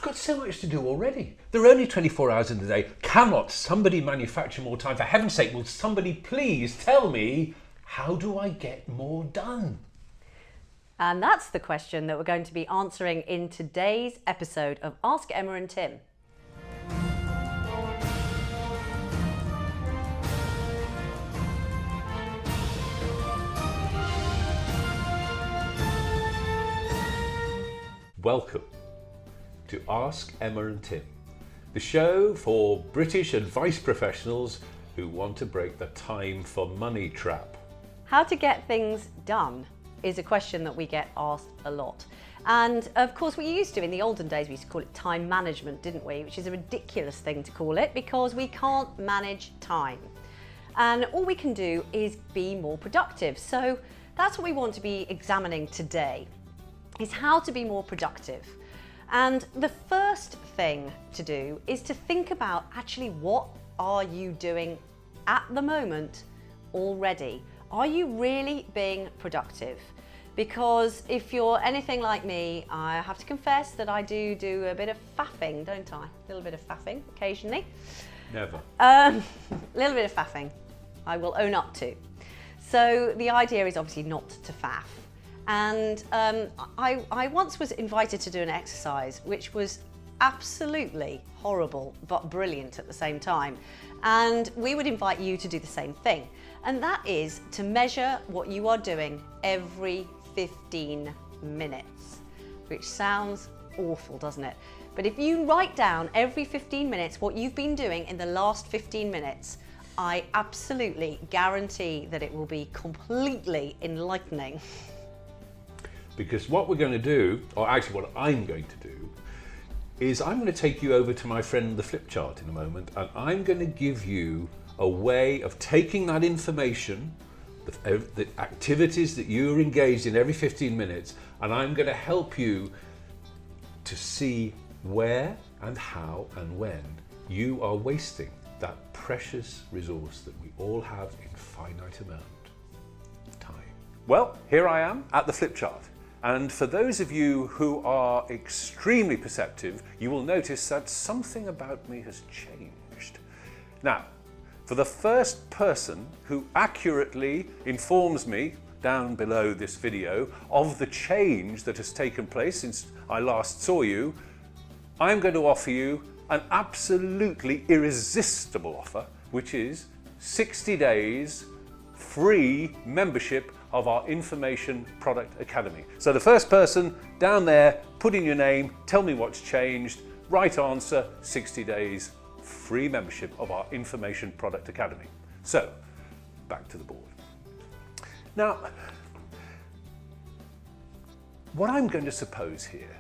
got so much to do already. There are only 24 hours in the day. Cannot somebody manufacture more time? For heaven's sake, will somebody please tell me, how do I get more done? And that's the question that we're going to be answering in today's episode of Ask Emma and Tim. Welcome to Ask Emma and Tim, the show for British advice professionals who want to break the time for money trap. How to get things done is a question that we get asked a lot. And of course, we used to, in the olden days, we used to call it time management, didn't we? Which is a ridiculous thing to call it because we can't manage time. And all we can do is be more productive. So that's what we want to be examining today, is how to be more productive. And the first thing to do is to think about actually what are you doing at the moment already? Are you really being productive? Because if you're anything like me, I have to confess that I do a bit of faffing, don't I? A little bit of faffing occasionally. Never. A little bit of faffing, I will own up to. So the idea is obviously not to faff. And I once was invited to do an exercise which was absolutely horrible but brilliant at the same time. And we would invite you to do the same thing. And that is to measure what you are doing every 15 minutes, which sounds awful, doesn't it? But if you write down every 15 minutes what you've been doing in the last 15 minutes, I absolutely guarantee that it will be completely enlightening. Because what we're going to do, or actually what I'm going to do, is I'm going to take you over to my friend the flip chart in a moment, and I'm going to give you a way of taking that information, the activities that you're engaged in every 15 minutes, and I'm going to help you to see where and how and when you are wasting that precious resource that we all have in finite amount, time. Well, here I am at the flip chart. And for those of you who are extremely perceptive, you will notice that something about me has changed. Now, for the first person who accurately informs me down below this video of the change that has taken place since I last saw you, I'm going to offer you an absolutely irresistible offer, which is 60 days free membership of our Information Product Academy. So the first person down there, put in your name, tell me what's changed, right answer, 60 days free membership of our Information Product Academy. So, back to the board. Now, what I'm going to suppose here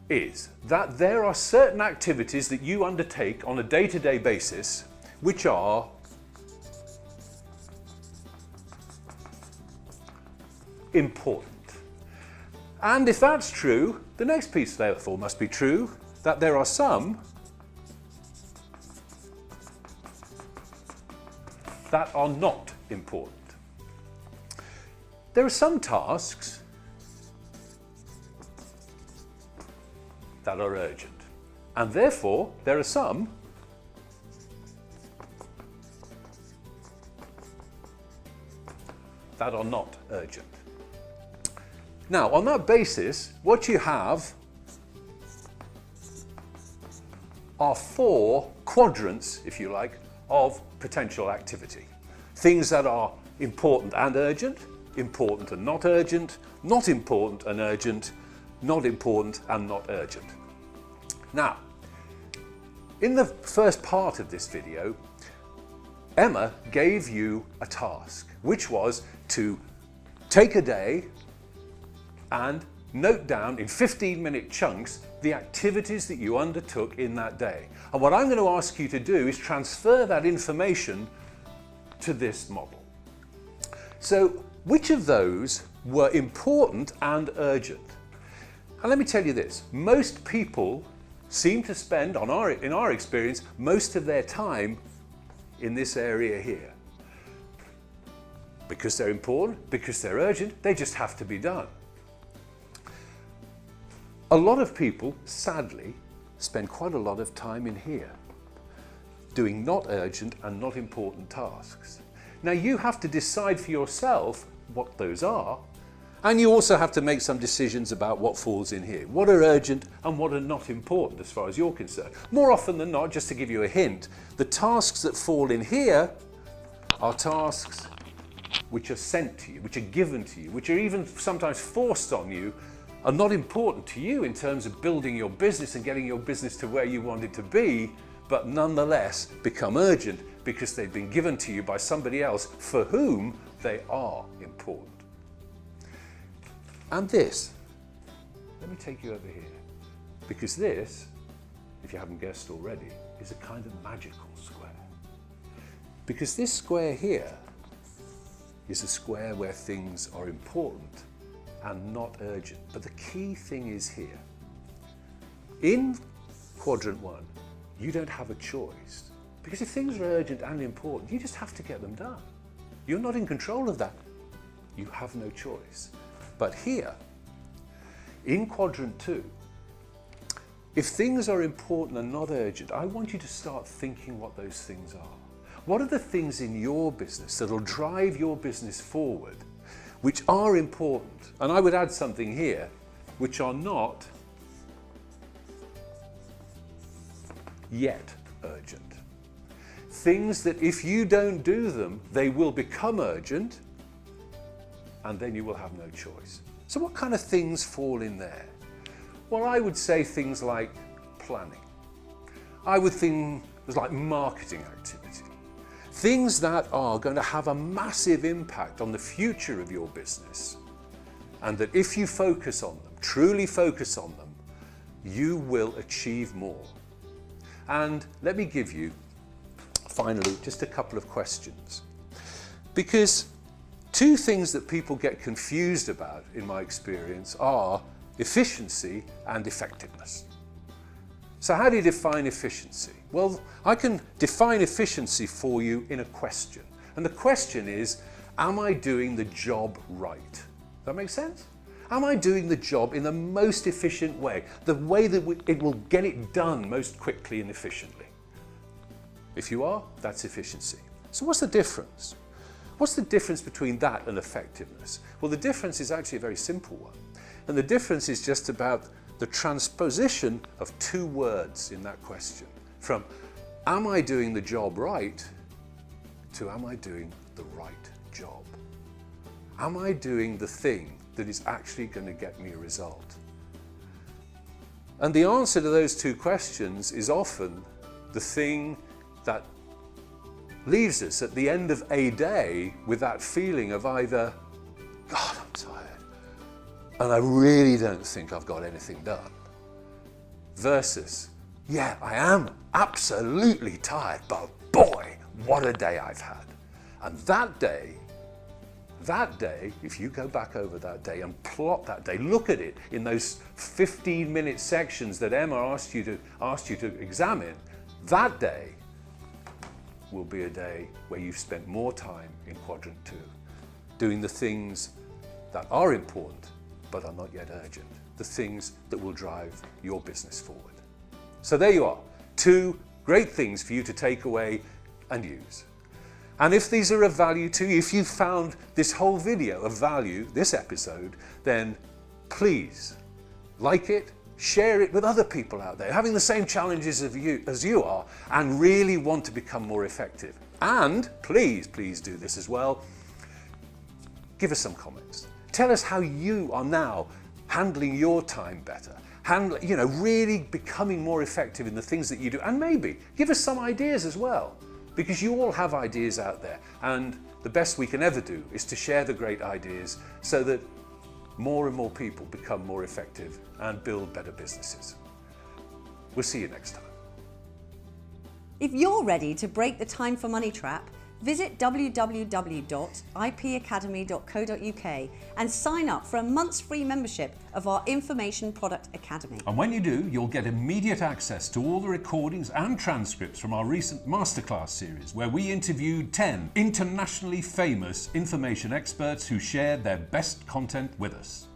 is that there are certain activities that you undertake on a day-to-day basis which are important. And if that's true, the next piece therefore must be true, that there are some that are not important. There are some tasks that are urgent, and therefore there are some that are not urgent. Now, on that basis, what you have are 4 quadrants, if you like, of potential activity. Things that are important and urgent, important and not urgent, not important and urgent, not important and not urgent. Now, in the first part of this video, Emma gave you a task, which was to take a day and note down in 15-minute chunks the activities that you undertook in that day. And what I'm going to ask you to do is transfer that information to this model. So, which of those were important and urgent? And let me tell you this, most people seem to spend, in our experience, most of their time in this area here. Because they're important, because they're urgent, they just have to be done. A lot of people, sadly, spend quite a lot of time in here, doing not urgent and not important tasks. Now you have to decide for yourself what those are, and you also have to make some decisions about what falls in here. What are urgent and what are not important as far as you're concerned. More often than not, just to give you a hint, the tasks that fall in here are tasks which are sent to you, which are given to you, which are even sometimes forced on you, are not important to you in terms of building your business and getting your business to where you want it to be, but nonetheless become urgent because they've been given to you by somebody else for whom they are important. And this, let me take you over here, because this, if you haven't guessed already, is a kind of magical square. Because this square here is a square where things are important and not urgent. But the key thing is here. In quadrant 1, you don't have a choice. Because if things are urgent and important, you just have to get them done. You're not in control of that. You have no choice. But here, in quadrant 2, if things are important and not urgent, I want you to start thinking what those things are. What are the things in your business that will drive your business forward, which are important? And I would add something here, which are not yet urgent. Things that if you don't do them, they will become urgent, and then you will have no choice. So what kind of things fall in there? Well, I would say things like planning. I would think there's like marketing activity. Things that are going to have a massive impact on the future of your business. And that if you focus on them, truly focus on them, you will achieve more. And let me give you, finally, just a couple of questions. Because two things that people get confused about, in my experience, are efficiency and effectiveness. So how do you define efficiency? Well, I can define efficiency for you in a question. And the question is, am I doing the job right? Does that make sense? Am I doing the job in the most efficient way? The way that it will get it done most quickly and efficiently? If you are, that's efficiency. So what's the difference? What's the difference between that and effectiveness? Well, the difference is actually a very simple one. And the difference is just about the transposition of two words in that question. From, am I doing the job right, to am I doing the right job? Am I doing the thing that is actually going to get me a result? And the answer to those two questions is often the thing that leaves us at the end of a day with that feeling of either, God, I'm tired, and I really don't think I've got anything done, versus, yeah, I am absolutely tired, but boy, what a day I've had. And that day, if you go back over that day and plot that day, look at it in those 15-minute sections that Emma asked you to examine, that day will be a day where you've spent more time in quadrant 2, doing the things that are important but are not yet urgent, the things that will drive your business forward. So there you are, 2 great things for you to take away and use. And if these are of value to you, if you found this whole video of value, this episode, then please like it, share it with other people out there having the same challenges as you are and really want to become more effective. And please do this as well. Give us some comments. Tell us how you are now handling your time better, really becoming more effective in the things that you do. And maybe give us some ideas as well, because you all have ideas out there. And the best we can ever do is to share the great ideas so that more and more people become more effective and build better businesses. We'll see you next time. If you're ready to break the time for money trap, visit www.ipacademy.co.uk and sign up for a month's free membership of our Information Product Academy. And when you do, you'll get immediate access to all the recordings and transcripts from our recent masterclass series, where we interviewed 10 internationally famous information experts who shared their best content with us.